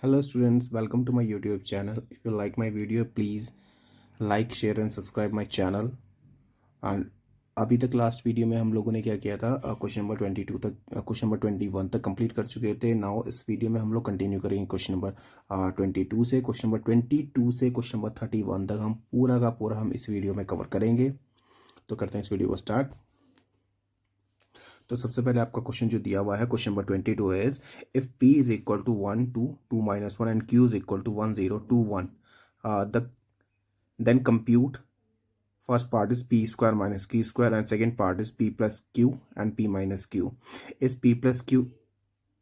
Hello students, welcome to my YouTube channel. If you like my video, please like, share and subscribe my channel. And अभी तक last video में हम लोगों ने क्या किया था, क्वेश्चन नंबर 22 तक, क्वेश्चन नंबर 21 तक कंप्लीट कर चुके थे. नाउ इस वीडियो में हम लोग कंटिन्यू करेंगे क्वेश्चन नंबर 22 से. क्वेश्चन नंबर 22 से क्वेश्चन नंबर 31 तक हम पूरा का पूरा हम इस वीडियो में कवर करेंगे. तो करते हैं इस वीडियो को स्टार्ट. तो सबसे पहले आपका क्वेश्चन जो दिया हुआ है question number 22 is if p is equal to 1 2 2 minus 1 and q is equal to 1 0 2 1 then compute first part is p square minus q square and second part is p plus q and p minus q. Is p plus q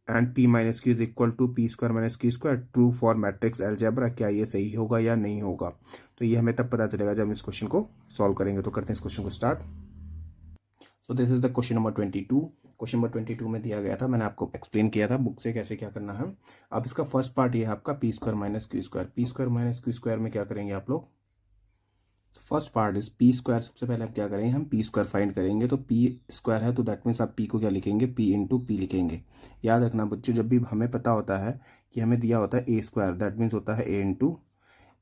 and p minus q is equal to p square minus q square true for matrix algebra? क्या ये सही होगा या नहीं होगा? तो ये हमें तब पता चलेगा जब हम इस क्वेश्चन को सॉल्व करेंगे. तो करते हैं इस क्वेश्चन को start. So this is the question number 22. Question number 22 में दिया गया था, मैंने आपको एक्सप्लेन किया था बुक से कैसे क्या करना है. अब इसका फर्स्ट पार्ट ये है आपका P square minus Q square. P square minus Q square में क्या करेंगे आप लोग? First part is P square. सबसे पहले आप क्या करेंगे, हम पी स्क्वायर फाइंड करेंगे. तो पी स्क्वायर है तो दैट मीन्स आप पी को क्या लिखेंगे, पी इंटू पी लिखेंगे. याद रखना बच्चों, जब भी हमें पता होता है कि हमें दिया होता है ए स्क्वायर, दैट मीन्स होता है ए इंटू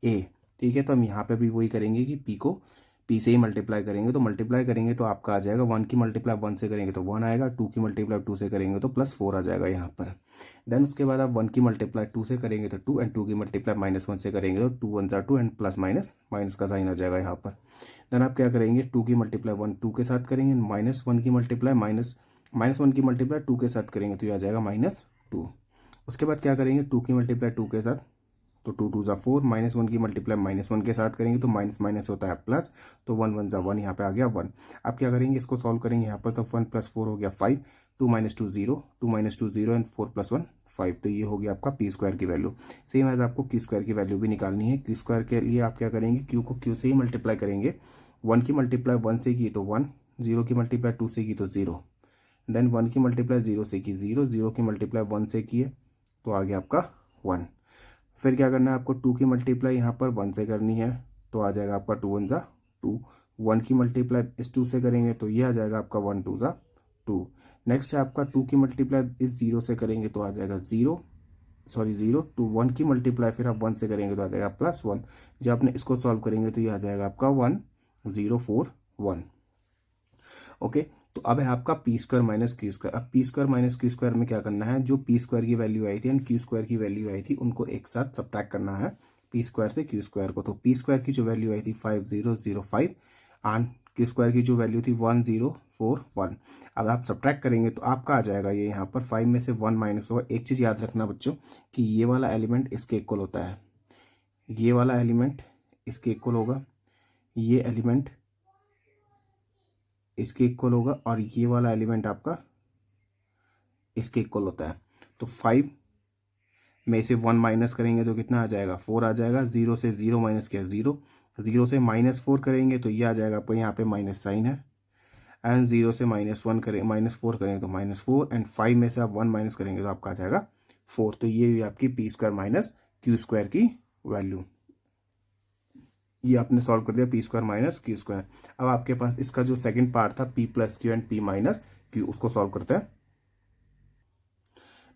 ए. ठीक है, तो हम यहाँ पे भी वही करेंगे कि पी को पी से ही मल्टीप्लाई करेंगे. तो मल्टीप्लाई करेंगे तो आपका आ जाएगा 1 की मल्टीप्लाई 1 से करेंगे तो 1 आएगा. 2 की मल्टीप्लाई 2 से करेंगे तो प्लस 4 आ जाएगा यहाँ पर. देन उसके बाद आप 1 की मल्टीप्लाई 2 से करेंगे तो 2 एंड 2 की मल्टीप्लाई माइनस 1 से करेंगे तो 2 1 ज़ा 2 एंड प्लस माइनस माइनस का साइन आ जाएगा यहाँ पर. देन आप क्या करेंगे, 2 की मल्टीप्लाई 1 2 के साथ करेंगे, माइनस 1 की मल्टीप्लाई माइनस 1 की मल्टीप्लाई 2 के साथ करेंगे तो ये आ जाएगा -2. उसके बाद क्या करेंगे, 2 की मल्टीप्लाई 2 के साथ तो 2 2 ज़ा 4, माइनस 1 की मल्टीप्लाई माइनस 1 के साथ करेंगे तो माइनस माइनस होता है प्लस. तो 1 1 ज़ा 1 यहाँ पे आ गया 1. अब क्या करेंगे, इसको सॉल्व करेंगे यहाँ पर. तो 1 + 4 हो गया 5, 2 - 2 0, 2 - 2 0 एंड 4 + 1 5. तो ये हो गया आपका पी स्क्वायर की वैल्यू. सेम एज आपको क्यू स्क्वायर की वैल्यू भी निकालनी है. क्यू स्क्वायर के लिए आप क्या करेंगे, क्यू को क्यू से ही मल्टीप्लाई करेंगे. 1 की मल्टीप्लाई 1 से की तो 1, 0 की मल्टीप्लाई 2 से की तो 0, देन 1 की मल्टीप्लाई 0 से की 0, 0 की मल्टीप्लाई 1 से किए तो आ गया आपका 1. फिर क्या करना है आपको, 2 की मल्टीप्लाई यहाँ पर 1 से करनी है तो आ जाएगा आपका 2 1 ज़ा 2. 1 की मल्टीप्लाई इस 2 से करेंगे तो ये आ जाएगा आपका 1 2 ज़ा 2. नेक्स्ट है आपका 2 की मल्टीप्लाई इस 0 से करेंगे तो आ जाएगा 0, सॉरी 0 टू 1 की मल्टीप्लाई फिर आप 1 से करेंगे तो आ जाएगा +1. जब आपने इसको सॉल्व करेंगे तो ये आ जाएगा आपका 1 0 4 1. ओके, तो अब है आपका P square minus Q square. अब P square minus Q square में क्या करना है, जो पी स्क्वायर की वैल्यू आई थी एंड क्यू स्क्वायर की वैल्यू आई थी उनको एक साथ सब्ट्रैक्ट करना है पी स्क्वायर से क्यू स्क्वायर को. तो पी स्क्वायर की जो वैल्यू आई थी 5005 एंड क्यू स्क्वायर की जो वैल्यू थी 1041. अब आप सब्ट्रैक्ट करेंगे तो आपका आ जाएगा ये यहाँ पर 5 में से 1 माइनस होगा. एक चीज़ याद रखना बच्चों कि ये वाला एलिमेंट इसके इक्वल होता है, ये वाला एलिमेंट इसके इक्वल होगा, ये एलिमेंट इसके इक्वल होगा और ये वाला एलिमेंट आपका इसके इक्वल होता है. तो 5 में से 1 माइनस करेंगे तो कितना आ जाएगा, 4 आ जाएगा. 0 से 0 माइनस किया 0, 0 से -4 करेंगे तो ये आ जाएगा आपको, यहाँ पे माइनस साइन है. एंड 0 से -1 करें -4 करेंगे तो -4 एंड 5 में से आप 1 माइनस करेंगे तो आपका आ जाएगा 4. तो ये आपकी P square minus Q square की वैल्यू. ये आपने सॉल्व कर दिया P square minus Q square. अब आपके पास इसका जो सेकंड पार्ट था P plus Q and P minus Q, उसको सॉल्व करते हैं.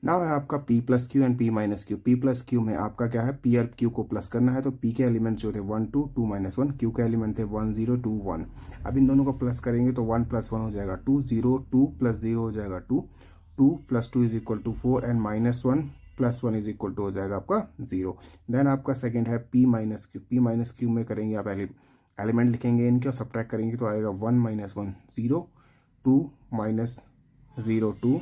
नाउ है आपका p plus Q and p minus Q. p plus Q में आपका क्या है, p और q को प्लस करना है. तो p के एलिमेंट जो थे 1 2 2 -1, q के एलिमेंट थे 1 0 2 1. अब इन दोनों को प्लस करेंगे तो 1 + 1 हो जाएगा 2, 0 2 + 0 हो जाएगा 2, 2 + 2 = 4 एंड -1 + 1 = हो जाएगा आपका 0. देन आपका सेकेंड है p minus Q. p minus Q में करेंगे आप एलिमेंट लिखेंगे इनके और सब्ट्रैक्ट करेंगे तो आएगा 1 - 1 0, 2 - 0 2,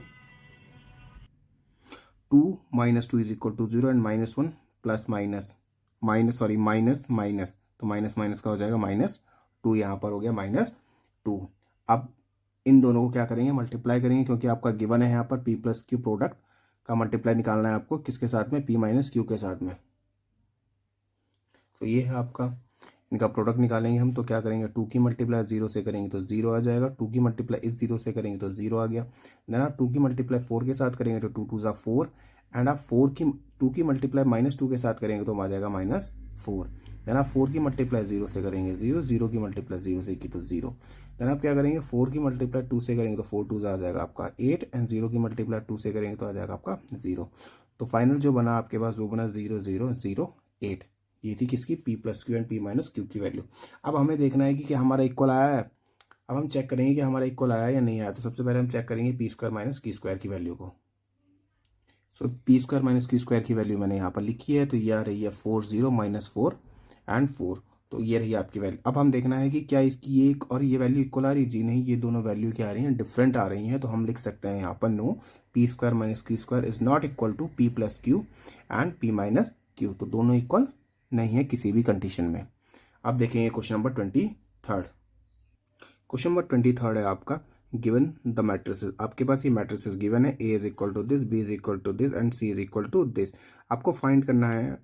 2 - 2 = 0 and -1 plus minus sorry minus minus, तो माइनस माइनस का हो जाएगा -2. यहाँ पर हो गया -2. अब इन दोनों को क्या करेंगे, मल्टीप्लाई करेंगे क्योंकि आपका गिवन है यहाँ पर p प्लस क्यू प्रोडक्ट का मल्टीप्लाई निकालना है आपको किसके साथ में, p माइनस क्यू के साथ में. तो ये है आपका, इनका प्रोडक्ट निकालेंगे हम. तो क्या करेंगे, 2 की मल्टीप्लाई 0 से करेंगे तो 0 आ जाएगा, 2 की मल्टीप्लाई इस 0 से करेंगे तो 0 आ गया. देन आप 2 की मल्टीप्लाई 4 के साथ करेंगे तो 2 2 ज़ा 4 एंड आप 2 की मल्टीप्लाई -2 के साथ करेंगे तो आ जाएगा -4. देन आप 4 की मल्टीप्लाई 0 से करेंगे 0, 0 की मल्टीप्लाई 0 से की तो 0. देन आप क्या करेंगे, 4 की मल्टीप्लाई 2 से करेंगे तो 4 2 आ जाएगा आपका 8 एंड 0 की मल्टीप्लाई 2 से करेंगे तो आ जाएगा आपका 0. तो फाइनल जो बना आपके पास वो बना 0,0,0,8। ये थी किसकी, P plus Q and P minus Q की वैल्यू। अब हमें देखना है कि क्या हमारा इक्वल आया है। अब हम चेक करेंगे कि हमारा इक्वल आया या नहीं आया। तो सबसे पहले हम चेक करेंगे P square minus Q square की वैल्यू को। So P square minus Q square की वैल्यू मैंने यहाँ पर लिखी है, तो ये आ रही है 40 माइनस 4 एंड 4। तो ये रही आपकी वैल्यू। अब हम देखना है कि क्या इसकी ये और ये वैल्यू इक्वल आ रही है। जी नहीं, ये दोनों वैल्यू क्या आ रही हैं, डिफरेंट आ रही हैं। तो हम लिख सकते हैं यहाँ पर no, P square minus Q square is not equal to P plus Q and P minus Q. तो दोनों इक्वल नहीं है किसी भी कंडीशन में। अब देखेंगे क्वेश्चन नंबर 23। क्वेश्चन नंबर 23 है आपका, गिवन द मैट्रिसेस। आपके पास ये मैट्रिसेस गिवन है, A is equal to this, B is equal to this and C is equal to this. आपको फाइंड करना है,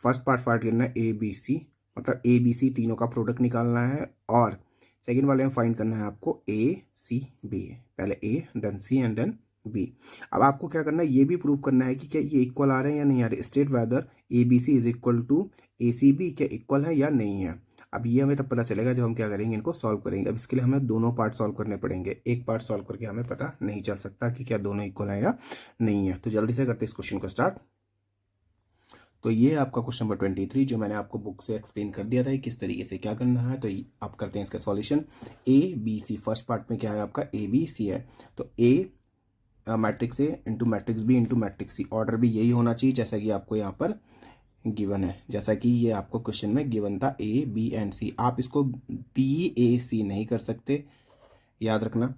फर्स्ट पार्ट करना है ए बी सी, मतलब ए बी सी तीनों का प्रोडक्ट निकालना है। और सेकेंड वाले में फाइंड करना है आपको ए सी बी, पहले A then C and then B. अब आपको क्या करना है, ये भी प्रूव करना है कि क्या ये इक्वल आ रहे हैं या नहीं आ रहे। State whether A B C is equal to A C B, क्या इक्वल है या नहीं है। अब ये हमें तब पता चलेगा जब हम क्या करेंगे, इनको सॉल्व करेंगे। अब इसके लिए हमें दोनों पार्ट सॉल्व करने पड़ेंगे, एक पार्ट सॉल्व करके हमें पता नहीं चल सकता कि क्या दोनों इक्वल है या नहीं है। तो जल्दी से करते इस क्वेश्चन को स्टार्ट। तो ये आपका क्वेश्चन नंबर 23 जो मैंने आपको बुक से एक्सप्लेन कर दिया था किस तरीके से क्या करना है। तो आप करते हैं इसका solution. A B C, first part में क्या है आपका ए बी सी है, तो A matrix A into matrix B into matrix C. Order भी यही होना चाहिए जैसा कि आपको यहाँ पर गिवन है, जैसा कि ये आपको क्वेश्चन में गिवन था ए बी एंड सी। आप इसको बी ए सी नहीं कर सकते, याद रखना।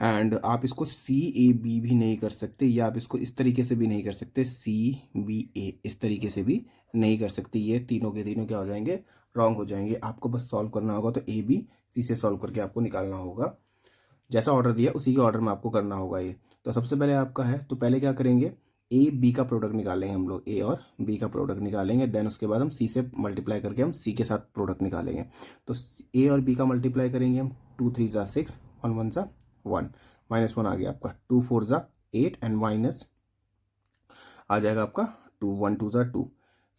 एंड आप इसको सी ए बी भी नहीं कर सकते, या आप इसको इस तरीके से भी नहीं कर सकते, सी बी ए इस तरीके से भी नहीं कर सकते। ये तीनों के तीनों क्या हो जाएंगे, रॉन्ग हो जाएंगे। आपको बस सॉल्व करना होगा, तो ए बी सी से सॉल्व करके आपको निकालना होगा। जैसा ऑर्डर दिया उसी के ऑर्डर में आपको करना होगा ये। तो सबसे पहले आपका है, तो पहले क्या करेंगे, ए बी का प्रोडक्ट निकालेंगे हम लोग, ए और बी का प्रोडक्ट निकालेंगे। देन उसके बाद हम सी से मल्टीप्लाई करके हम सी के साथ प्रोडक्ट निकालेंगे। तो ए और बी का मल्टीप्लाई करेंगे हम, 2 3 ज़ा 6 और 1 ज़ा 1, -1 आ गया आपका, 2 4 ज़ा 8 एंड माइनस आ जाएगा आपका 2, 1 2 ज़ा 2।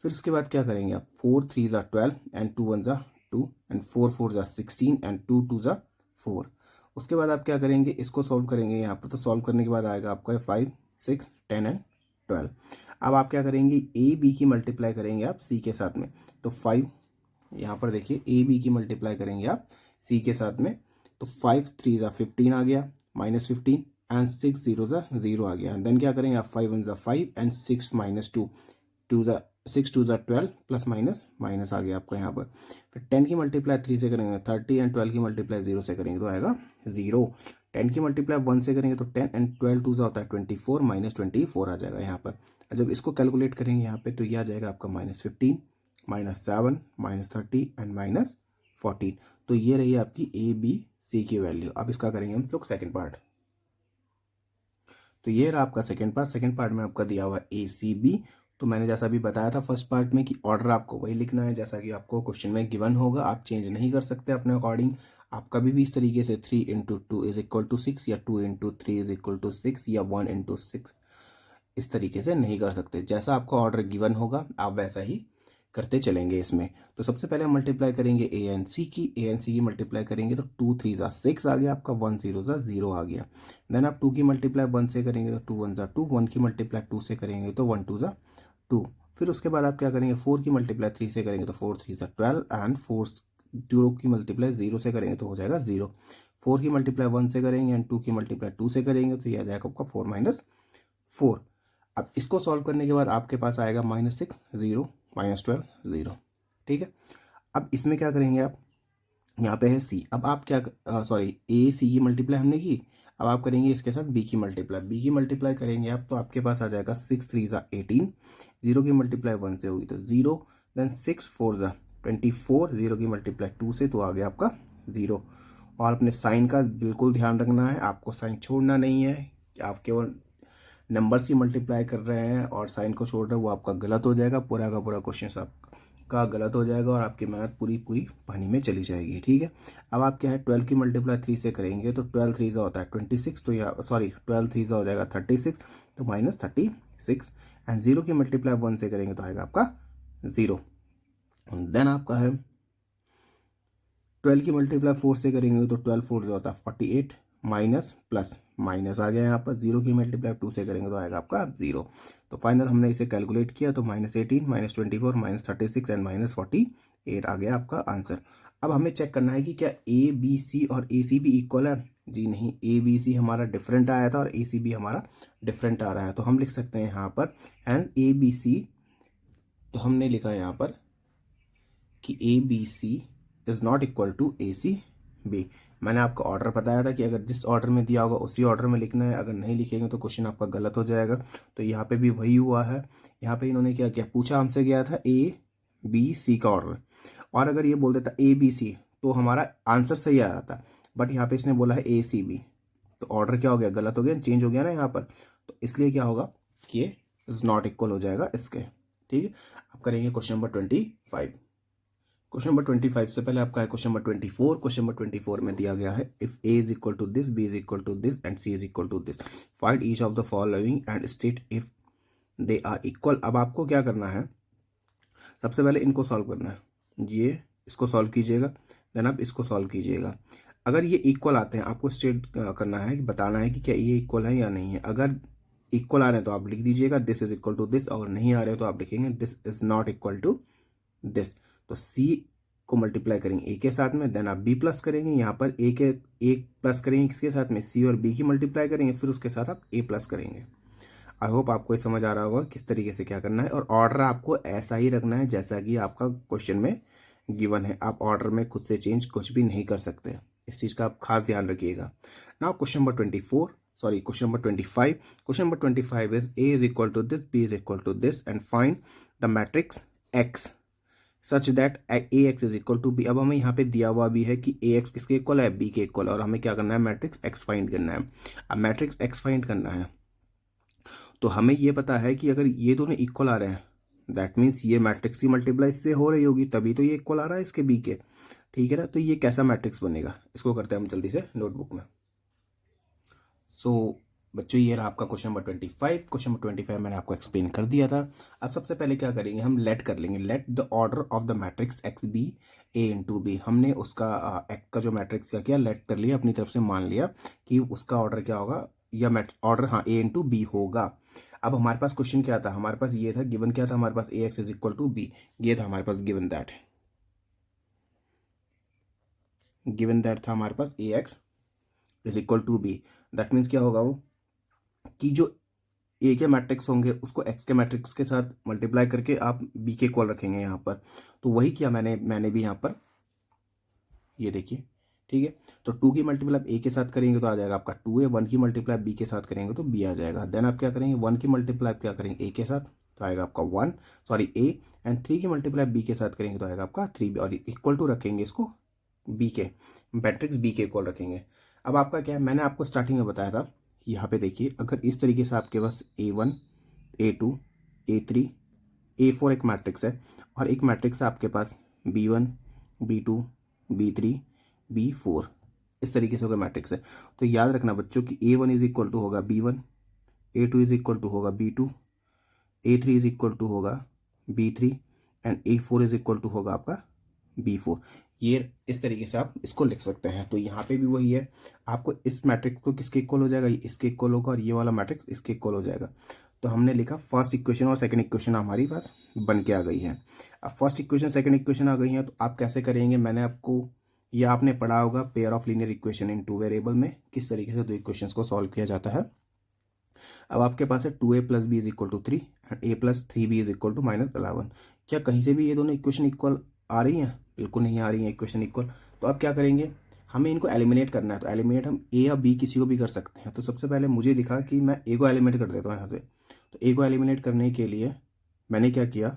फिर उसके बाद क्या करेंगे आप, 4 3 ज़ा 12 एंड 2 1 ज़ा 2 एंड 4 4 ज़ा 16 एंड 2 2 ज़ा 4। उसके बाद आप क्या करेंगे, इसको सॉल्व करेंगे यहाँ पर। तो सॉल्व करने के बाद आएगा आपका 5 6 10 एंड 12। अब आप क्या करेंगे, ए बी की मल्टीप्लाई करेंगे आप सी के साथ में। तो 5 यहाँ पर देखिए, ए बी की मल्टीप्लाई करेंगे आप सी के साथ में। तो 5 3 ज़ा 15 आ गया, -15 एंड 6 0 ज़ा 0 आ गया। देन क्या करेंगे आप, 5 1 ज़ा 5 एंड 6 -2 2 ज़ा 6 2 ज़ा 12 प्लस माइनस माइनस आ गया आपका यहाँ पर। फिर 10 की मल्टीप्लाई 3 से करेंगे 30 एंड 12 की मल्टीप्लाई 0 से करेंगे तो आएगा 0। 10 की मल्टीप्लाई 1 से करेंगे तो 10 एंड 12 2 ज़ा होता है 24, -24 आ जाएगा यहाँ पर। जब इसको कैलकुलेट करेंगे यहाँ पे तो ये आ जाएगा आपका -15 -7 -30 एंड -14। तो ये रही आपकी ए बी सी की वैल्यू। अब इसका करेंगे हम लोग सेकेंड पार्ट। तो ये रहा आपका सेकेंड पार्ट। सेकेंड पार्ट में आपका दिया हुआ ए सी बी। तो मैंने जैसा भी बताया था फर्स्ट पार्ट में कि ऑर्डर आपको वही लिखना है जैसा कि आपको क्वेश्चन में गिवन होगा, आप चेंज नहीं कर सकते अपने अकॉर्डिंग। आप कभी भी इस तरीके से 3 इंटू 2 इज इक्वल टू 6 या 2 इंटू 3 इज इक्वल टू 6 या 1 इंटू 6 इस तरीके से नहीं कर सकते। जैसा आपको ऑर्डर गिवन होगा आप वैसा ही करते चलेंगे इसमें। तो सबसे पहले हम मल्टीप्लाई करेंगे ए एन सी की। ए एन सी की मल्टीप्लाई करेंगे तो 2 3 ज़ा 6 आ गया आपका, 1 0 ज़ा 0 आ गया। देन आप 2 की मल्टीप्लाई 1 से करेंगे तो 2 1 ज़ा 2, 1 की मल्टीप्लाई 2 से करेंगे तो 1 2 ज़ा 2। फिर उसके बाद आप क्या करेंगे, 4 की मल्टीप्लाई 3 से करेंगे तो 4 3 ज़ा 12 एंड 4 2 की मल्टीप्लाई 0 से करेंगे तो हो जाएगा 0। 4 की मल्टीप्लाई 1 से करेंगे एंड 2 की मल्टीप्लाई 2 से करेंगे तो ये आ जाएगा आपका 4 4। अब इसको सॉल्व करने के बाद आपके पास आएगा -6 0 -12 0। ठीक है। अब इसमें क्या करेंगे आप, यहाँ पे है सी। अब आप क्या सॉरी ए सी की मल्टीप्लाई हमने की। अब आप करेंगे इसके साथ बी की मल्टीप्लाई। बी की मल्टीप्लाई करेंगे आप तो आपके पास आ जाएगा 6 3 ज़ा 18, 0 की मल्टीप्लाई 1 से हुई तो 0, देन 6 4 ज़ा 24, 0 की मल्टीप्लाई 2 से तो आ गया आपका 0। और अपने साइन का बिल्कुल ध्यान रखना है, आपको साइन छोड़ना नहीं है। आप केवल नंबर्स की मल्टीप्लाई कर रहे हैं और साइन को छोड़ रहे हैं, वो आपका गलत हो जाएगा। पूरा का पूरा क्वेश्चन आपका गलत हो जाएगा और आपकी मेहनत पूरी पूरी पानी में चली जाएगी। ठीक है। अब आप क्या है, 12 की मल्टीप्लाई 3 से करेंगे तो 12 3 होता है 26, तो या सॉरी 12 3 हो जाएगा 36, तो -36 एंड 0 की मल्टीप्लाई 1 से करेंगे तो आएगा आपका 0। देन आपका है 12 की मल्टीप्लाई 4 से करेंगे तो 12 4 होता है 48, माइनस प्लस माइनस आ गया यहाँ पर, 0 की मल्टीप्लाई 2 से करेंगे तो आएगा आपका 0। तो फाइनल हमने इसे कैलकुलेट किया तो -18 -24 -36 एंड -48 आ गया आपका आंसर। अब हमें चेक करना है कि क्या ए बी सी और ए सी भी इक्वल है। जी नहीं, ए बी सी हमारा डिफरेंट आया था और ए सी भी हमारा डिफरेंट आ रहा है। तो हम लिख सकते हैं यहाँ पर एंड ए बी सी, तो हमने लिखा है यहाँ पर कि A B C is not equal to A C B. मैंने आपको ऑर्डर बताया था कि अगर जिस ऑर्डर में दिया होगा उसी ऑर्डर में लिखना है, अगर नहीं लिखेंगे तो क्वेश्चन आपका गलत हो जाएगा। तो यहाँ पे भी वही हुआ है। यहाँ पे इन्होंने क्या किया, पूछा हमसे गया था ए बी सी का ऑर्डर, और अगर ये बोल देता ए बी सी तो हमारा आंसर सही आ जाता, बट यहाँ पे इसने बोला है ए सी बी, तो ऑर्डर क्या हो गया, गलत हो गया, चेंज हो गया ना यहाँ पर। तो इसलिए क्या होगा कि ये इज नॉट इक्वल हो जाएगा इसके। ठीक है, अब करेंगे क्वेश्चन नंबर 25। क्वेश्चन नंबर 25 से पहले आपका है क्वेश्चन नंबर 24। क्वेश्चन नंबर 24 में दिया गया है if A is equal to this, B is equal to this and C is equal to this, find each of the following and state if they are equal. अब आपको क्या करना है, सबसे पहले इनको सॉल्व करना है, ये इसको सॉल्व कीजिएगा, देन आप इसको सॉल्व कीजिएगा। अगर ये इक्वल आते हैं आपको स्टेट करना है, बताना है कि क्या ये इक्वल है या नहीं है। अगर इक्वल आ रहे हैं तो आप लिख दीजिएगा this is equal to this, और नहीं आ रहे तो आप लिखेंगे this is not equal to this. तो सी को मल्टीप्लाई करेंगे ए के साथ में, देन आप बी प्लस करेंगे, यहाँ पर ए प्लस करेंगे किसके साथ में, सी और बी की मल्टीप्लाई करेंगे, फिर उसके साथ आप ए प्लस करेंगे। आई होप आपको ये समझ आ रहा होगा किस तरीके से क्या करना है, और ऑर्डर आपको ऐसा ही रखना है जैसा कि आपका क्वेश्चन में गिवन है। आप ऑर्डर में खुद से चेंज कुछ भी नहीं कर सकते, इस चीज़ का आप खास ध्यान रखिएगा। Now question number 24, sorry question number 25। Question number 25 is A is equal to this, B is equal to this and find the matrix X such that A X is equal to B. अब हमें यहाँ पे दिया हुआ भी है कि A X किसके इक्वल है, बी के इक्वल, और हमें क्या करना है, मैट्रिक्स एक्स फाइंड करना है। अब मैट्रिक्स एक्स फाइंड करना है तो हमें ये पता है कि अगर ये दोनों इक्वल आ रहे हैं दैट मीन्स ये मैट्रिक्स की मल्टीप्लाई इससे हो रही होगी, तभी तो ये इक्वल आ रहा है इसके बी के। ठीक है ना, तो ये कैसा मैट्रिक्स बनेगा, इसको करते हैं हम जल्दी से नोटबुक में। सो बच्चों ये रहा आपका क्वेश्चन नंबर 25। क्वेश्चन नंबर 25 मैंने आपको एक्सप्लेन कर दिया था। अब सबसे पहले क्या करेंगे, हम लेट कर लेंगे, let the order of the matrix X B A into B. हमने उसका एक्स का जो मैट्रिक्स क्या किया, लेट कर लिया, अपनी तरफ से मान लिया कि उसका ऑर्डर क्या होगा, या ऑर्डर हाँ ए इंटू बी होगा। अब हमारे पास क्वेश्चन क्या था, हमारे पास ये था, गिवन क्या था हमारे पास, A X is equal to B, ये था हमारे पास गिवन दैट, गिवन दैट था हमारे पास A X is equal to B. That means क्या होगा वो कि जो ए के मैट्रिक्स होंगे उसको एक्स के मैट्रिक्स के साथ मल्टीप्लाई करके आप बी के इक्वल रखेंगे यहाँ पर। तो वही किया मैंने भी यहाँ पर, ये देखिए। ठीक है, तो 2 की मल्टीप्लाई ए के साथ करेंगे तो आ जाएगा आपका 2a, 1 की मल्टीप्लाई बी के साथ करेंगे तो बी आ जाएगा। देन आप क्या करेंगे, 1 की मल्टीप्लाई क्या करेंगे ए के साथ तो आएगा आपका 1, सॉरी ए, एंड 3 की मल्टीप्लाई बी के साथ करेंगे तो आएगा आपका 3b, और इक्वल टू रखेंगे इसको बी के, मैट्रिक्स बी के इक्वल रखेंगे। अब आपका क्या है, मैंने आपको स्टार्टिंग में बताया था, यहाँ पे देखिए, अगर इस तरीके से आपके पास A1 A2 A3 A4 एक मैट्रिक्स है, और एक मैट्रिक्स है आपके पास B1 B2 B3 B4, इस तरीके से होगा मैट्रिक्स है। तो याद रखना बच्चों कि A1 इज इक्वल टू होगा B1, A2 is equal to होगा B2, A3 is equal to होगा B3 and A4 is equal to होगा आपका B4। ये इस तरीके से आप इसको लिख सकते हैं। तो यहाँ पे भी वही है, आपको इस मैट्रिक्स को किसके इक्वल हो जाएगा, इसके इक्वल होगा, और ये वाला मैट्रिक्स इसके इक्वल हो जाएगा। तो हमने लिखा फर्स्ट इक्वेशन और सेकंड इक्वेशन हमारी पास बन के आ गई है। अब फर्स्ट इक्वेशन सेकंड इक्वेशन आ गई है तो आप कैसे करेंगे, मैंने आपको, ये आपने पढ़ा होगा pair of linear equation in two variable में किस तरीके से दो इक्वेशंस को सॉल्व किया जाता है। अब आपके पास है 2a plus B is equal to 3 and a plus 3b is equal to -11। क्या कहीं से भी ये दोनों इक्वेशन इक्वल आ रही हैं, बिल्कुल नहीं आ रही हैं इक्वेशन इक्वल। तो अब क्या करेंगे, हमें इनको एलिमिनेट करना है। तो एलिमिनेट हम ए या बी किसी को भी कर सकते हैं। तो सबसे पहले मुझे दिखा कि मैं ए को एलिमिनेट कर देता हूँ यहाँ से। तो ए को एलिमिनेट करने के लिए मैंने क्या किया,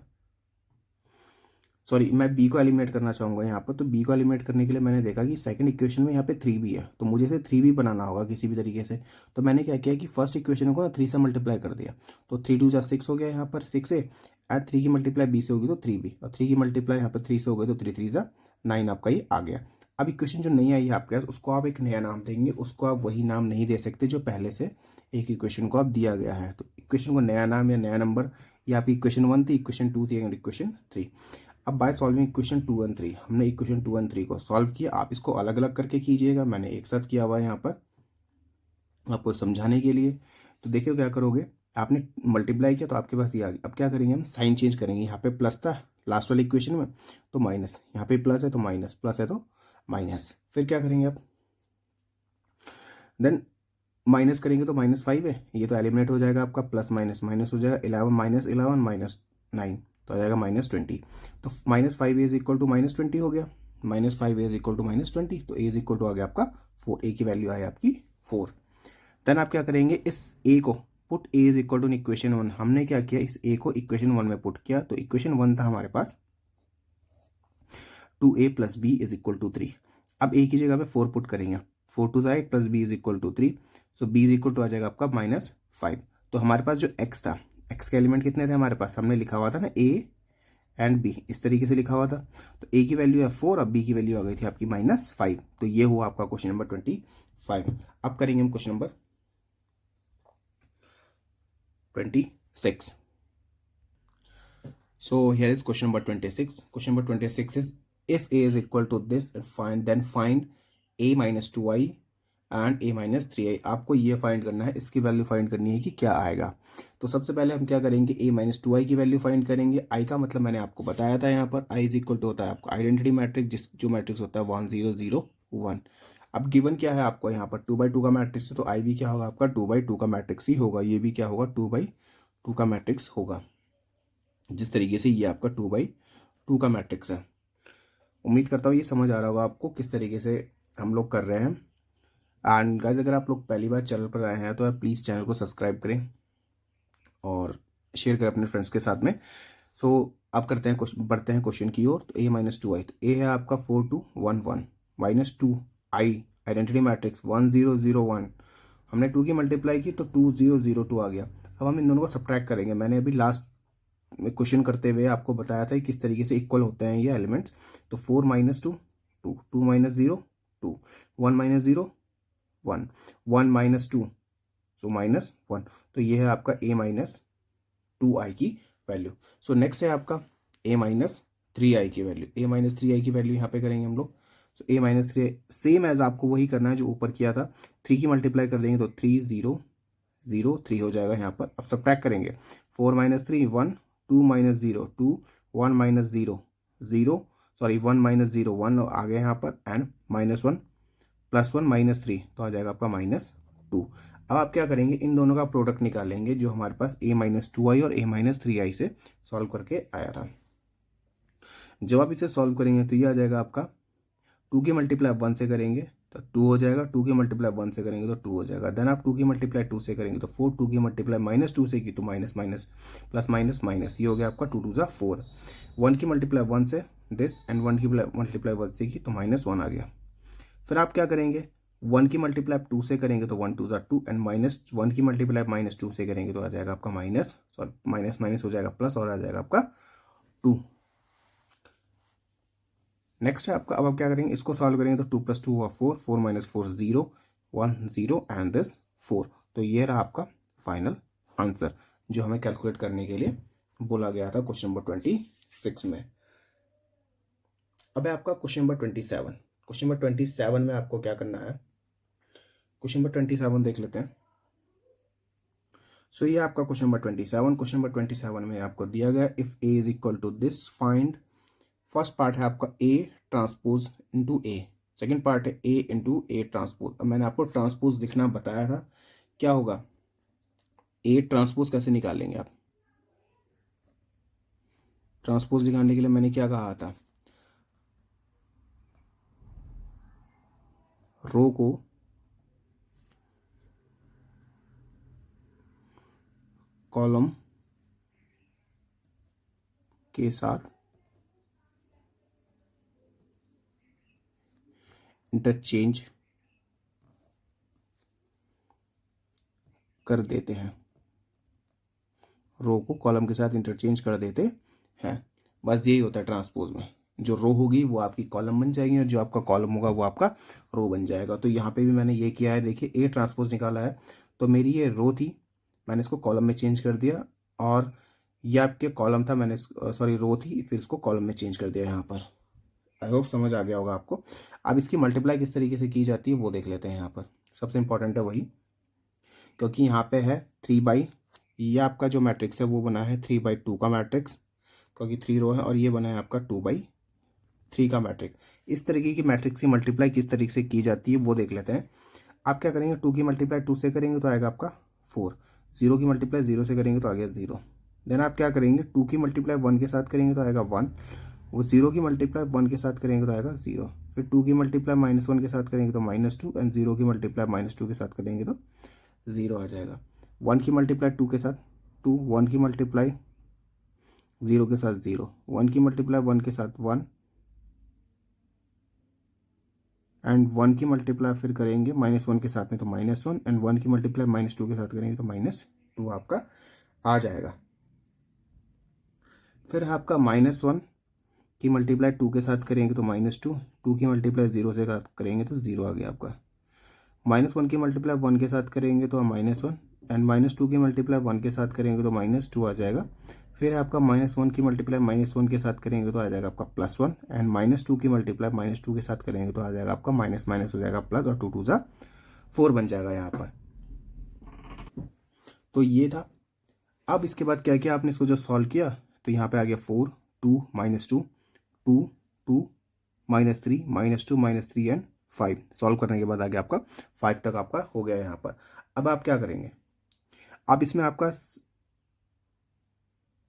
सॉरी मैं बी को एलिमिनेट करना चाहूँगा यहाँ पर। तो बी को एलिमिनेट करने के लिए मैंने देखा कि सेकंड इक्वेशन में यहाँ पे 3b है, तो मुझे इसे 3b बनाना होगा किसी भी तरीके से। तो मैंने क्या किया कि फर्स्ट इक्वेशन को ना 3 से मल्टीप्लाई कर दिया, तो 3 2 6 हो गया यहाँ पर 6 से, एट 3 की मल्टीप्लाई बी से होगी तो 3b, और 3 की मल्टीप्लाई यहाँ पर 3 से हो गई तो 3 3 9 आपका ये आ गया। अब इक्वेशन जो नहीं आई है आपके पास, उसको आप एक नया नाम देंगे, उसको आप वही नाम नहीं दे सकते जो पहले से एक इक्वेशन को आप दिया गया है। तो इक्वेशन को नया नाम या नया नंबर, या आपकी इक्वेशन 1 थी, इक्वेशन 2 थी एंड इक्वेशन 3। अब बाय सॉल्विंग इक्वेशन 2 एंड 3, हमने इक्वेशन 2 एंड 3 को सॉल्व किया। आप इसको अलग अलग करके कीजिएगा, मैंने एक साथ किया हुआ है यहाँ पर। आपको समझाने के लिए। तो देखिए क्या करोगे, आपने मल्टीप्लाई किया तो आपके पास ये आ गया। अब क्या करेंगे, हम साइन चेंज करेंगे। यहाँ पे प्लस था लास्ट वाले इक्वेशन में तो माइनस, यहाँ पे प्लस है तो माइनस, प्लस है तो माइनस। फिर क्या करेंगे आप, देन माइनस करेंगे तो -5 है, ये तो एलिमिनेट हो जाएगा आपका। प्लस माइनस माइनस हो जाएगा, 11 -11 -9 तो आ जाएगा -20। तो -5 इज इक्वल टू -20 हो गया। -5 इज इक्वल टू -20, तो ए इज इक्वल टू आ गया आपका 4। ए की वैल्यू आई आपकी 4। देन आप क्या करेंगे, इस ए को put A is equal to equation 1। हमने क्या किया, इस ए को इक्वेशन 1 में पुट किया। तो इक्वेशन 1 था हमारे पास 2a + b is equal to 3। अब a की जगह पे 4 पुट करेंगे, 4 2 8 + b is equal to 3। So b is equal to आ जाएगा आपका -5। तो हमारे पास जो x था, x के एलिमेंट कितने थे हमारे पास, हमने लिखा हुआ था ना a एंड b, इस तरीके से लिखा हुआ था। तो a की वैल्यू है 4, अब b की वैल्यू आ गई थी आपकी -5। तो ये हुआ आपका क्वेश्चन नंबर 25। अब करेंगे हम question number 26। So here is question number 26. Question number 26 is, if a is equal to this, find a minus 2i and a minus 3i। आपको ये फाइंड करना है, इसकी वैल्यू फाइंड करनी है कि क्या आएगा। तो सबसे पहले हम क्या करेंगे, a minus 2i की वैल्यू फाइंड करेंगे। i का मतलब मैंने आपको बताया था, यहाँ पर i इज इक्वल टू होता है आपका आइडेंटिटी मैट्रिक्स, जो मैट्रिक्स होता है 1 0 0 1। अब गिवन क्या है आपको, यहाँ पर 2/2 का मैट्रिक्स है, तो i भी क्या होगा आपका 2/2 का मैट्रिक्स ही होगा। ये भी क्या होगा 2/2 का मैट्रिक्स होगा, जिस तरीके से ये आपका 2/2 का मैट्रिक्स है। उम्मीद करता हूँ ये समझ आ रहा होगा आपको किस तरीके से हम लोग कर रहे हैं। एंड गाइस, अगर आप लोग पहली बार चैनल पर आए हैं तो आप प्लीज़ चैनल को सब्सक्राइब करें और शेयर करें अपने फ्रेंड्स के साथ में। सो अब करते हैं बढ़ते हैं क्वेश्चन की ओर। तो a - 2i, तो a है आपका 4 2 1 1 -2i आइडेंटिटी मैट्रिक्स 1 0 0 1। हमने 2 की मल्टीप्लाई की तो 2 0 0 2 आ गया। अब हम इन दोनों को सब्ट्रैक्ट करेंगे। मैंने अभी लास्ट क्वेश्चन करते हुए आपको बताया था किस तरीके से इक्वल होते हैं ये एलिमेंट्स। तो 4 - 2 2, 2 - 0 2, 1 - 0 1, 1 - 2 सो -1। तो ये है आपका a - 2i की वैल्यू। सो नेक्स्ट है आपका a - 3i की वैल्यू। a - 3i की वैल्यू यहाँ पे करेंगे हम लोग। सो a - 3i सेम एज आपको वही करना है जो ऊपर किया था। 3 की मल्टीप्लाई कर देंगे तो 3 0 0 3 हो जाएगा यहाँ पर। अब सब्ट्रैक्ट करेंगे, 4 - 3 1, 2 - 0 2, 1 - 0 0, सॉरी 1 - 0 1 आ गया यहाँ पर, एंड -1 +1 -3 तो आ जाएगा आपका -2। अब आप क्या करेंगे, इन दोनों का प्रोडक्ट निकालेंगे जो हमारे पास a - 2i और a - 3i से सॉल्व करके आया था। जब आप इसे सॉल्व करेंगे तो ये आ जाएगा आपका 2 की मल्टीप्लाई 1 से करेंगे तो 2 हो जाएगा, 2 की मल्टीप्लाई 1 से करेंगे तो 2 हो जाएगा। देन आप 2 की मल्टीप्लाई 2 से करेंगे तो 4, 2 की मल्टीप्लाई -2 से की तो minus minus plus minus minus, ये हो गया आपका 2 2 ज़ा 4। 1 की मल्टीप्लाई 1 से दिस, एंड 1 की मल्टीप्लाई 1 से की तो -1 आ गया। फिर आप क्या करेंगे, 1 की मल्टीप्लाई 2 से करेंगे तो 1 2 ज़ा 2, एंड -1 की मल्टीप्लाई -2 से करेंगे तो आ जाएगा आपका माइनस, सॉरी माइनस माइनस हो जाएगा प्लस और आ जाएगा आपका 2। नेक्स्ट है आपका, अब आप क्या करेंगे, इसको सॉल्व करेंगे तो 2 + 2 हुआ 4, 4 - 4 0 1 0 एंड दिस 4। तो ये रहा आपका फाइनल आंसर जो हमें कैलकुलेट करने के लिए बोला गया था क्वेश्चन नंबर 26 में। अब है आपका क्वेश्चन नंबर 27। क्वेश्चन नंबर 27 में आपको क्या करना है, क्वेश्चन नंबर 27 देख लेते हैं। सो ये आपका क्वेश्चन नंबर 27। क्वेश्चन नंबर 27 में आपको दिया गया, if a is equal to this find. First part है आपका a transpose into a, second part है a इंटू a ट्रांसपोज। अब मैंने आपको ट्रांसपोज लिखना बताया था, क्या होगा, a ट्रांसपोज कैसे निकालेंगे आप। ट्रांसपोज निकालने के लिए मैंने क्या कहा था, रो को कॉलम के साथ इंटरचेंज कर देते हैं, रो को कॉलम के साथ इंटरचेंज कर देते हैं। बस यही होता है ट्रांसपोज में, जो रो होगी वो आपकी कॉलम बन जाएगी और जो आपका कॉलम होगा वो आपका रो बन जाएगा। तो यहाँ पे भी मैंने ये किया है, देखिए ए ट्रांसपोज निकाला है, तो मेरी ये रो थी, मैंने इसको कॉलम में चेंज कर दिया, और ये आपके कॉलम था, मैंने सॉरी रो थी, फिर इसको कॉलम में चेंज कर दिया यहाँ पर। आई होप समझ आ गया होगा आपको। अब इसकी मल्टीप्लाई किस तरीके से की जाती है वो देख लेते हैं यहाँ पर, सबसे इंपॉर्टेंट है वही। क्योंकि यहाँ पे है 3/, ये आपका जो मैट्रिक्स है वो बना है 3/2 का मैट्रिक्स, क्योंकि 3 रो है, और ये बना है आपका 2/3 का मैट्रिक्स। इस तरीके की मैट्रिक्स की मल्टीप्लाई किस तरीके से की जाती है वो देख लेते हैं। आप क्या करेंगे, 2 की मल्टीप्लाई 2 से करेंगे तो आएगा आपका 4, 0 की मल्टीप्लाई 0 से करेंगे तो आ गया 0। देन आप क्या करेंगे, 2 की मल्टीप्लाई 1 के साथ करेंगे तो आएगा 1, वो 0 की मल्टीप्लाई 1 के साथ करेंगे तो आएगा 0, फिर 2 की मल्टीप्लाई -1 के साथ करेंगे तो -2, एंड 0 की मल्टीप्लाई -2 के साथ करेंगे तो 0 आ जाएगा। 1 की मल्टीप्लाई 2 के साथ 2, 1 की मल्टीप्लाई 0 के साथ 0, 1 की मल्टीप्लाई 1 के साथ 1, एंड 1 की मल्टीप्लाई फिर करेंगे -1 के साथ में तो -1, एंड 1 की मल्टीप्लाई -2 के साथ करेंगे तो -2 आपका आ जाएगा। फिर आपका -1 की मल्टीप्लाई 2 के साथ करेंगे तो -2, 2 की मल्टीप्लाई 0 से करेंगे तो 0 आ गया आपका। -1 की मल्टीप्लाई 1 के साथ करेंगे तो -1, एंड -2 की मल्टीप्लाई 1 के साथ करेंगे तो -2 आ जाएगा। फिर आपका -1 की मल्टीप्लाई -1 के साथ करेंगे तो आ जाएगा आपका +1, एंड -2 की मल्टीप्लाई -2 के साथ करेंगे तो आ जाएगा आपका माइनस माइनस हो जाएगा प्लस, और 2 2 जा 4 बन जाएगा यहाँ पर। तो ये था। अब इसके बाद क्या किया आपने, इसको जो सॉल्व किया तो यहाँ पे आ गया 4, 2 -2, 2 2 -3 -2 -3 एंड 5। सॉल्व करने के बाद आ गया आपका 5 तक आपका हो गया यहाँ पर। अब आप क्या करेंगे, अब इसमें आपका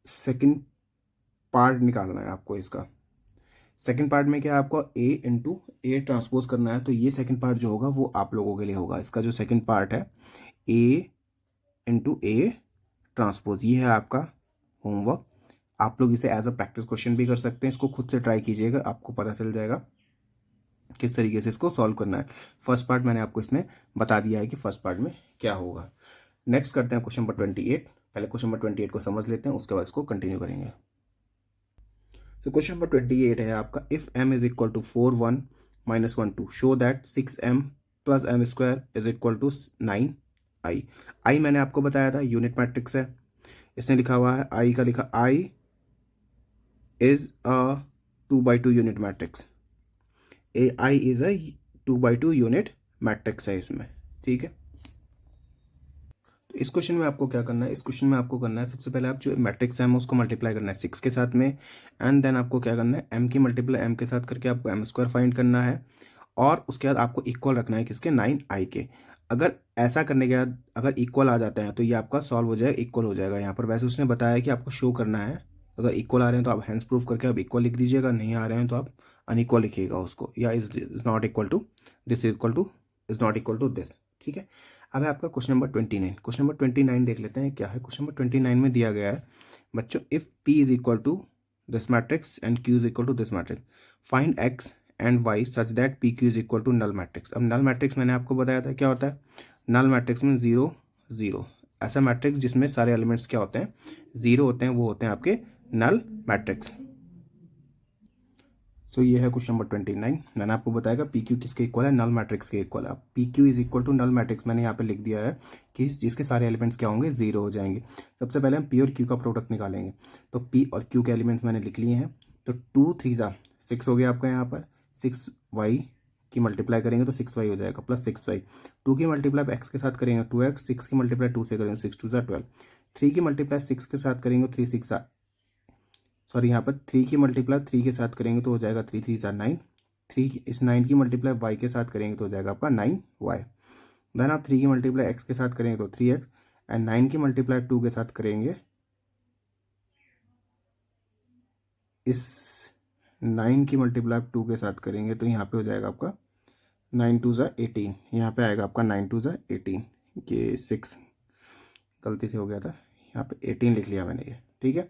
सेकंड पार्ट निकालना है आपको। इसका सेकंड पार्ट में क्या है, आपको a इंटू ए ट्रांसपोज करना है। तो ये सेकंड पार्ट जो होगा वो आप लोगों के लिए होगा। इसका जो सेकंड पार्ट है a इंटू ए ट्रांसपोज, ये है आपका होमवर्क। आप लोग इसे एज अ प्रैक्टिस क्वेश्चन भी कर सकते हैं। इसको खुद से ट्राई कीजिएगा, आपको पता चल जाएगा किस तरीके से इसको सॉल्व करना है। फर्स्ट पार्ट मैंने आपको इसमें बता दिया है कि फर्स्ट पार्ट में क्या होगा। नेक्स्ट करते हैं क्वेश्चन नंबर 28। पहले क्वेश्चन नंबर 28 को समझ लेते हैं, उसके बाद इसको कंटिन्यू करेंगे। तो क्वेश्चन नंबर 28 है आपका, if m is equal to 4 1 -1 2 show that 6m + m² is equal to 9i। i मैंने आपको बताया था यूनिट मैट्रिक्स है। इसने लिखा हुआ है i का, लिखा i is a 2/2 unit matrix. i is a 2/2 unit matrix है इसमें, ठीक है। तो इस क्वेश्चन में आपको क्या करना है, इस क्वेश्चन में आपको करना है सबसे पहले आप जो मैट्रिक्स है उसको मल्टीप्लाई करना है 6 के साथ में, एंड देन आपको क्या करना है, m की मल्टीप्लाई m के साथ करके आपको m² फाइंड करना है, और उसके बाद आपको इक्वल रखना है किसके, 9i के। अगर ऐसा करने के बाद अगर इक्वल आ जाता है तो ये आपका सॉल्व हो जाएगा, इक्वल हो जाएगा यहाँ पर। वैसे उसने बताया कि आपको शो करना है, अगर इक्वल आ रहे हैं तो आप हैंड्स प्रूफ करके आप इक्वल लिख दीजिएगा, नहीं आ रहे हैं तो आप अनइक्वल लिखिएगा उसको, या is not equal to this is not equal to this, ठीक है। अब है आपका क्वेश्चन नंबर 29। क्वेश्चन नंबर 29 देख लेते हैं क्या है। क्वेश्चन नंबर 29 में दिया गया है बच्चों, if p is equal to this matrix and q is equal to this matrix, find x and y such that p q is equal to null matrix. अब नल मैट्रिक्स मैंने आपको बताया था क्या होता है, नल मैट्रिक्स में 0 0, ऐसा मैट्रिक्स जिसमें सारे एलिमेंट्स क्या होते हैं, 0 होते हैं, वो होते हैं आपके नल मैट्रिक्स। सो ये है क्वेश्चन नंबर 29। मैंने आपको बताया पी क्यू किसके इक्वल है, नल मैट्रिक्स के इक्वल है। P Q is equal to null matrix मैंने यहाँ पे लिख दिया है कि जिसके सारे एलिमेंट्स क्या होंगे, 0 हो जाएंगे। सबसे पहले हम पी और क्यू का प्रोडक्ट निकालेंगे। तो पी और क्यू के एलिमेंट्स मैंने लिख लिए हैं। तो 2 3 6 हो गया आपका यहाँ पर, 6y की मल्टीप्लाई करेंगे तो 6y हो जाएगा, प्लस 6y। 2 की मल्टीप्लाई एक्स के साथ करेंगे 2x, 6 की मल्टीप्लाई 2 से करेंगे 6 2 12, 3 की मल्टीप्लाई 6 के साथ करेंगे 3 6 सॉरी यहाँ पर 3 की मल्टीप्लाई 3 के साथ करेंगे तो हो जाएगा 3 3 9, 3 इस 9 की मल्टीप्लाई y के साथ करेंगे तो हो जाएगा आपका 9y। देन आप 3 की मल्टीप्लाई x के साथ करेंगे तो 3x, एंड 9 की मल्टीप्लाई 2 के साथ करेंगे, इस 9 की मल्टीप्लाई 2 के साथ करेंगे तो यहाँ पे हो जाएगा आपका 9 2 18, यहाँ पे आएगा आपका 9 2 18, ये 6 गलती से हो गया था, यहाँ पे 18 लिख लिया मैंने ये, ठीक है।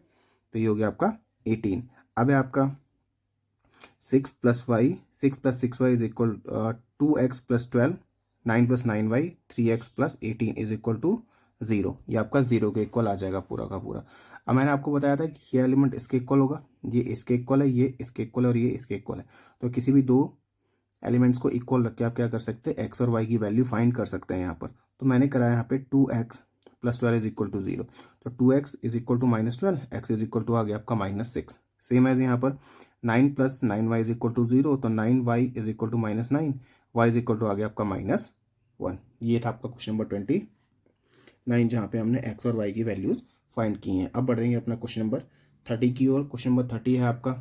तो ये हो गया आपका 18। अब है आपका 6 + 6y is equal 2x + 12, 9 + 9y, 3x + 18 is equal to 0। ये आपका 0 के इक्वल आ जाएगा पूरा का पूरा। अब मैंने आपको बताया था कि ये एलिमेंट इसके इक्वल होगा, ये इसके इक्वल है, ये इसके इक्वल है, और ये इसके इक्वल है। तो किसी भी दो एलिमेंट्स को इक्वल रख के आप क्या कर सकते हैं, एक्स और वाई की वैल्यू फाइंड कर सकते हैं यहाँ पर। तो मैंने कराया यहाँ पे 2x + 12 इज इक्वल टू 0। तो 2x is equal to -12, x is equal to आ गया आपका -6। सेम एज यहाँ पर 9 + 9y इज इक्वल टू 0, तो 9y is equal to -9, y is equal to आ गया आपका -1। ये था आपका क्वेश्चन नंबर 29। 9 जहाँ पे हमने x और y की वैल्यूज़ फाइंड की हैं। अब बढ़ेंगे अपना क्वेश्चन नंबर 30 की ओर। क्वेश्चन नंबर 30 है आपका,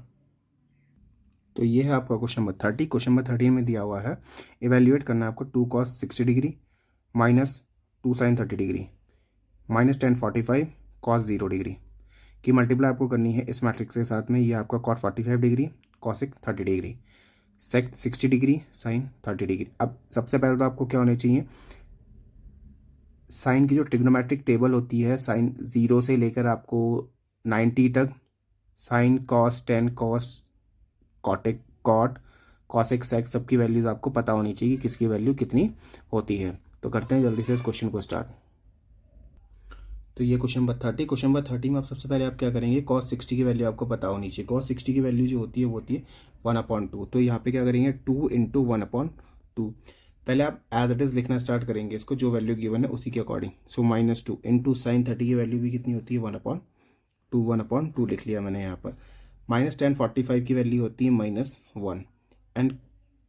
तो ये है आपका क्वेश्चन नंबर 30। क्वेश्चन नंबर 30 में दिया हुआ है इवेल्युएट करना है आपको 2 cos 60 degree minus 2 sin 30 degree minus 10 45 cos 0 degree की मल्टीप्लाई आपको करनी है इस मैट्रिक्स के साथ में। ये आपका cot 45 degree cosec 30 degree sec 60 degree sin 30 degree. अब सबसे पहले तो आपको क्या होने चाहिए, साइन की जो ट्रिग्नोमेट्रिक टेबल होती है साइन 0 से लेकर आपको 90 तक, साइन कॉस 10 कॉस कॉटेक कॉट कॉसेक सेक सबकी वैल्यूज आपको पता होनी चाहिए कि किसकी वैल्यू कितनी होती है। तो करते हैं जल्दी से इस क्वेश्चन को स्टार्ट। तो ये क्वेश्चन नंबर 30। क्वेश्चन नंबर 30 में आप सबसे पहले आप क्या करेंगे, cos 60 की वैल्यू आपको पता होनी चाहिए। cos 60 की वैल्यू जो होती है वो होती है 1/2। तो यहाँ पे क्या करेंगे 2 इंटू 1/2। पहले आप एज इट इज़ लिखना स्टार्ट करेंगे इसको, जो वैल्यू गिवन है उसी के अकॉर्डिंग। सो -2 इंटू साइन 30 की वैल्यू भी कितनी होती है 1/2 लिख लिया मैंने यहाँ पर। -10 45 की वैल्यू होती है -1 एंड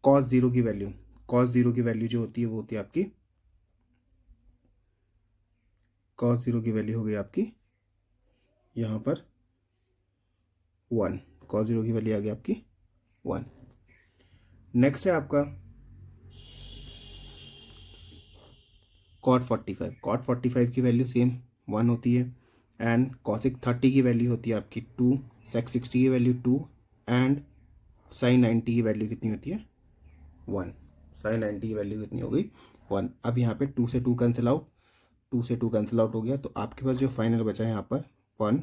cos 0 की वैल्यू, cos 0 की वैल्यू जो होती है वो होती है आपकी, cos 0 की वैल्यू हो गई आपकी यहाँ पर 1, cos 0 की वैल्यू आ गई आपकी 1। नेक्स्ट है आपका cot 45 की वैल्यू सेम 1 होती है एंड cosec 30 की वैल्यू होती है आपकी 2, sec 60 की वैल्यू 2 एंड sin 90 की वैल्यू कितनी होती है 1। sin 90 की वैल्यू कितनी हो गई 1। अब यहाँ पे 2 से 2 कैंसिल आउट, 2 से 2 कैंसिल आउट हो गया, तो आपके पास जो फाइनल बचा है यहाँ पर 1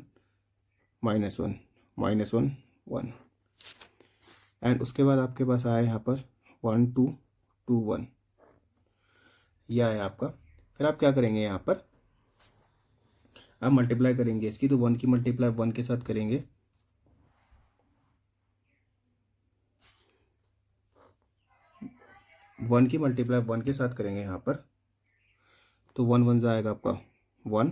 -1 -1 1 एंड उसके बाद आपके पास आया यहाँ पर 1 2 2 1, यह है आपका। फिर आप क्या करेंगे यहाँ पर, आप मल्टीप्लाई करेंगे इसकी, तो 1 की मल्टीप्लाई 1 के साथ करेंगे, 1 की मल्टीप्लाई 1 के साथ करेंगे यहाँ पर, तो 1 1 आएगा आपका 1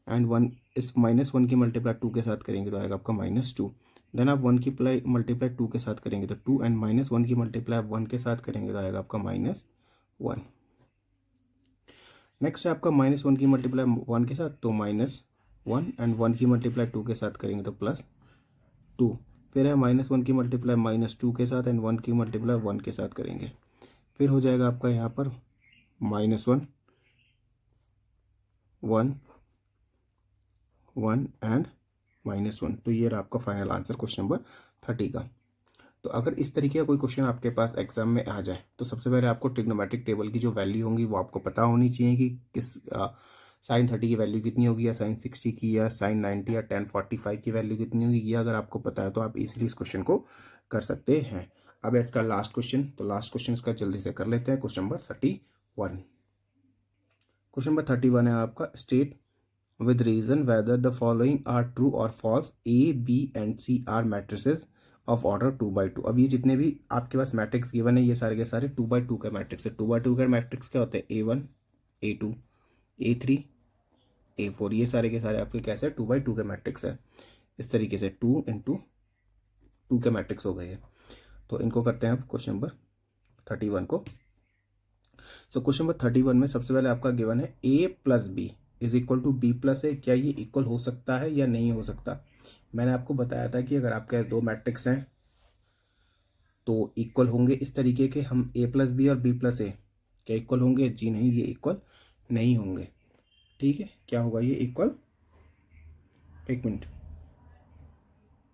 एंड 1 इस -1 की मल्टीप्लाई 2 के साथ करेंगे तो आएगा आपका -2। देन आप 1 की मल्टीप्लाई 2 के साथ करेंगे तो 2 एंड -1 की मल्टीप्लाई 1 के साथ करेंगे तो आएगा आपका -1। नेक्स्ट है आपका -1 की मल्टीप्लाई 1 के साथ तो -1 एंड 1 की मल्टीप्लाई 2 के साथ करेंगे तो +2। फिर है -1 की मल्टीप्लाई -2 के साथ एंड 1 की मल्टीप्लाई 1 के साथ करेंगे, फिर हो जाएगा आपका यहाँ पर -1 1 1 एंड -1। तो ये रहा आपका फाइनल आंसर क्वेश्चन नंबर 30 का। तो अगर इस तरीके का कोई क्वेश्चन आपके पास एग्जाम में आ जाए तो सबसे पहले आपको ट्रिग्नोमेट्रिक टेबल की जो वैल्यू होंगी वो आपको पता होनी चाहिए कि किस साइन 30 की वैल्यू कितनी होगी, या साइन 60 की, या साइन 90 या 10 45 की वैल्यू कितनी होगी। ये अगर आपको पता है तो आप इजीली इस क्वेश्चन को कर सकते हैं। अब है इसका लास्ट क्वेश्चन, तो लास्ट क्वेश्चन इसका जल्दी से कर लेते हैं। Question number 31। क्वेश्चन नंबर 31 है आपका, state with reason whether the following are true or false, A, B and C are matrices of order 2/2। अब ये जितने भी आपके पास मैट्रिक्स गिवन है ये सारे के सारे 2/2 का मैट्रिक्स है। 2/2 का मैट्रिक्स क्या होता है, A1 A2 A3 A4, ये सारे के सारे आपके कैसे 2/2 के मैट्रिक्स है। इस तरीके से 2 इंटू 2 के मैट्रिक्स हो गए हैं। तो इनको करते हैं आप क्वेश्चन नंबर 31 को। सो क्वेश्चन नंबर 31 में सबसे पहले आपका गिवन है A plus B is equal to B plus A. क्या ये इक्वल हो सकता है या नहीं हो सकता। मैंने आपको बताया था कि अगर आपके दो मैट्रिक्स हैं तो इक्वल होंगे इस तरीके के, हम ए प्लस बी और बी प्लस ए क्या इक्वल होंगे, जी नहीं, ये इक्वल नहीं होंगे। ठीक है, क्या होगा ये इक्वल, एक मिनट,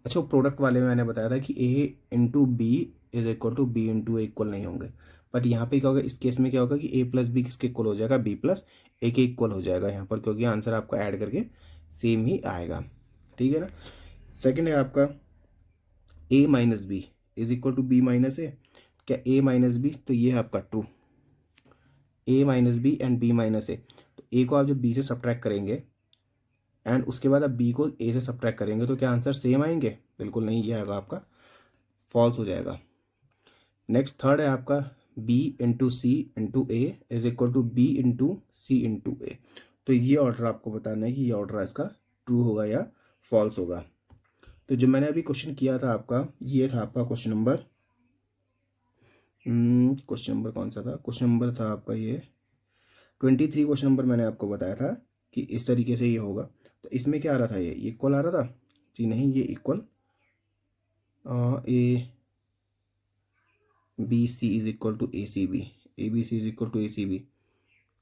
अच्छा प्रोडक्ट वाले में मैंने बताया था कि A into B is equal to B into A equal नहीं होंगे, बट यहाँ पे क्या होगा, इस केस में क्या होगा कि ए प्लस बी किसके इक्वल हो जाएगा, बी प्लस ए के इक्वल हो जाएगा यहाँ पर, क्योंकि आंसर आपका ऐड करके सेम ही आएगा। ठीक है ना। सेकंड है आपका A minus B is equal to B minus A. क्या ए माइनस बी, तो ये है आपका true, A minus B and B minus A. तो ए को आप जब बी से सब्ट्रैक्ट करेंगे एंड उसके बाद आप बी को ए से सब्ट्रैक्ट करेंगे तो क्या आंसर सेम आएंगे, बिल्कुल नहीं, ये आएगा आपका फॉल्स हो जाएगा। नेक्स्ट थर्ड है आपका B into C into A is equal to B into C into A. तो ये ऑर्डर आपको बताना है कि ये ऑर्डर इसका ट्रू होगा या फॉल्स होगा। तो जो मैंने अभी क्वेश्चन किया था आपका, ये था आपका क्वेश्चन नंबर कौन सा था, क्वेश्चन नंबर था आपका ये 23 क्वेश्चन नंबर मैंने आपको बताया था कि इस तरीके से ये होगा। तो इसमें क्या आ रहा था, ये इक्वल आ रहा था जी, नहीं ये equal A B C is equal to A C B, A B C is equal to A C B.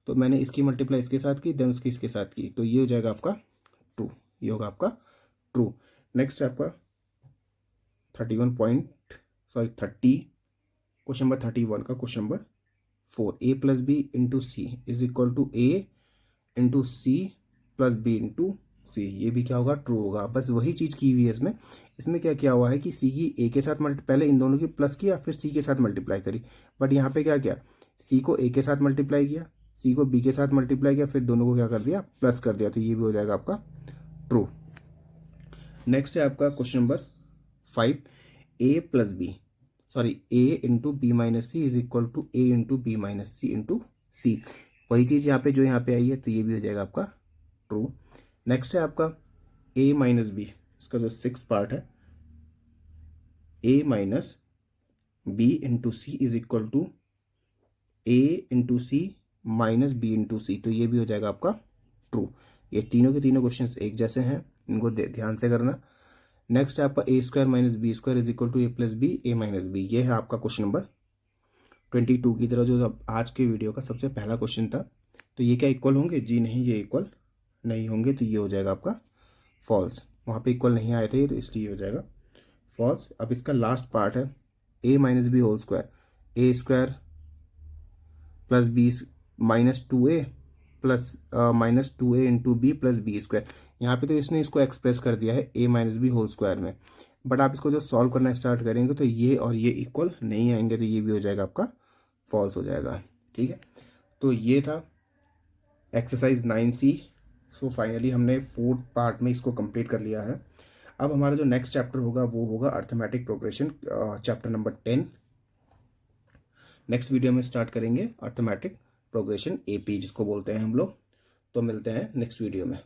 तो मैंने इसकी मल्टीप्लाई इसके साथ की, देन उसकी इसके साथ की, तो ये हो जाएगा आपका ट्रू, ये होगा आपका ट्रू। नेक्स्ट है आपका क्वेश्चन नंबर 31 का question number 4, A plus B into C is equal to A into C plus B into C. ये भी क्या होगा, ट्रू होगा। बस वही चीज़ की हुई है इसमें। इसमें क्या किया हुआ है कि सी की ए के साथ पहले इन दोनों की प्लस किया, फिर सी के साथ मल्टीप्लाई करी। बट यहाँ पे क्या किया, सी को ए के साथ मल्टीप्लाई किया, सी को बी के साथ मल्टीप्लाई किया, फिर दोनों को क्या कर दिया, प्लस कर दिया। तो ये भी हो जाएगा आपका ट्रू। नेक्स्ट है आपका question number 5, A plus B sorry A into B minus C is equal to A into B minus C into C. वही चीज़ यहाँ पे जो यहाँ पे आई है, तो ये भी हो जाएगा आपका ट्रू। नेक्स्ट है आपका ए माइनस बी, इसका जो 6 पार्ट है, A minus B into C is equal to A into C minus B into C. तो ये भी हो जाएगा आपका ट्रू। ये तीनों के तीनों क्वेश्चंस एक जैसे हैं, इनको ध्यान से करना। नेक्स्ट है आपका A square minus B square is equal to A plus B A minus B. ये है आपका क्वेश्चन नंबर 22 की तरह, जो आज के वीडियो का सबसे पहला क्वेश्चन था। तो ये क्या इक्वल होंगे जी, नहीं ये इक्वल नहीं होंगे, तो ये हो जाएगा आपका फॉल्स। वहाँ पे इक्वल नहीं आए थे, तो इसलिए हो जाएगा फॉल्स। अब इसका लास्ट पार्ट है A minus B whole square, A square plus B minus 2a plus minus 2a into B plus B square. यहाँ पे तो इसने इसको एक्सप्रेस कर दिया है A minus B whole square में। बट आप इसको जब सॉल्व करना स्टार्ट करेंगे तो ये और ये इक्वल नहीं आएंगे, तो ये भी हो जाएगा आपका फॉल्स हो जाएगा। ठीक है, तो ये था एक्सरसाइज 9C। सो फाइनली हमने 4th पार्ट में इसको कंप्लीट कर लिया है। अब हमारा जो नेक्स्ट चैप्टर होगा वो होगा arithmetic progression, chapter number 10। Next video में स्टार्ट करेंगे अर्थमेटिक प्रोग्रेशन AP जिसको बोलते हैं हम लोग। तो मिलते हैं नेक्स्ट वीडियो में।